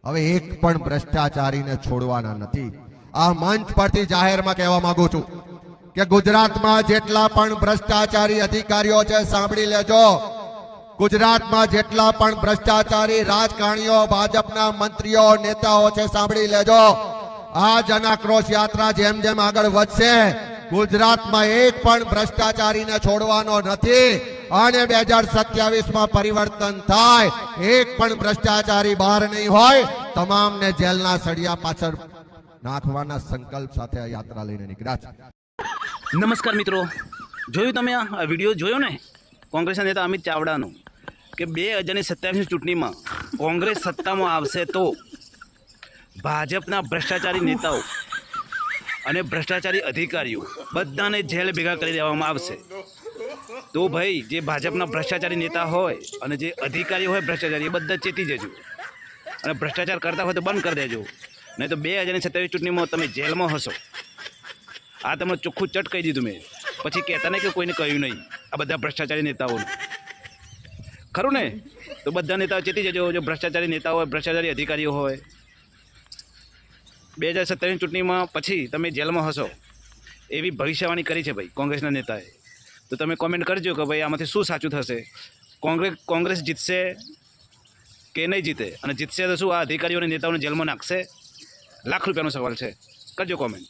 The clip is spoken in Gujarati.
હવે એક પણ ભ્રષ્ટાચારીને છોડવાના નથી। આ મંચ પરથી જાહેરમાં કહેવા માંગુ છું કે ગુજરાતમાં જેટલા પણ ભ્રષ્ટાચારી અધિકારીઓ છે સાંભળી લેજો। ગુજરાતમાં જેટલા પણ ભ્રષ્ટાચારી રાજકારણીઓ, ભાજપના મંત્રીઓ, નેતાઓ છે સાંભળી લેજો। આ જન આક્રોશ યાત્રા જેમ જેમ આગળ વધશે ગુજરાતમાં એક પણ ભ્રષ્ટાચારીને છોડવાનો નથી અને 2027માં પરિવર્તન થાય, એક પણ ભ્રષ્ટાચારી બહાર નહીં હોય, તમામને જેલના સળિયા પાછળ નાખવાના સંકલ્પ સાથે આ યાત્રા લઈને નીકળ્યા છે। નમસ્કાર મિત્રો, જોયું તમે આ વિડીયો જોયો ને કોંગ્રેસના નેતા અમિત ચાવડાનો કે 2027ની ચૂંટણીમાં કોંગ્રેસ સત્તામાં આવશે તો ભાજપના ભ્રષ્ટાચારી નેતાઓ અને ભ્રષ્ટાચારી અધિકારીઓ બધાને જેલ ભેગા કરી દેવામાં આવશે। તો ભાઈ જે ભાજપના ભ્રષ્ટાચારી નેતા હોય અને જે અધિકારીઓ હોય ભ્રષ્ટાચારી, એ બધા ચેતી જજો અને ભ્રષ્ટાચાર કરતા હોય તો બંધ કરી દેજો, નહીં તો 2027 ચૂંટણીમાં તમે જેલમાં હશો। આ તમને ચોખ્ખું ચટ કહી દીધું મેં, પછી કહેતા નહીં કે કોઈને કહ્યું નહીં આ બધા ભ્રષ્ટાચારી નેતાઓને, ખરું ને? તો બધા નેતાઓ ચેતી જજો, જો ભ્રષ્ટાચારી નેતાઓ હોય, ભ્રષ્ટાચારી અધિકારીઓ હોય, 2027ની ચૂંટણીમાં પછી તમે જેલમાં હશો એવી ભવિષ્યવાણી કરી છે ભાઈ કોંગ્રેસના નેતાએ। તો તમે કોમેન્ટ કરજો કે ભાઈ આમાંથી શું સાચું થશે, કોંગ્રેસ જીતશે કે નહીં જીતે, અને જીતશે તો શું આ અધિકારીઓને નેતાઓને જેલમાં નાખશે? લાખ રૂપિયાનો સવાલ છે, કરજો કોમેન્ટ।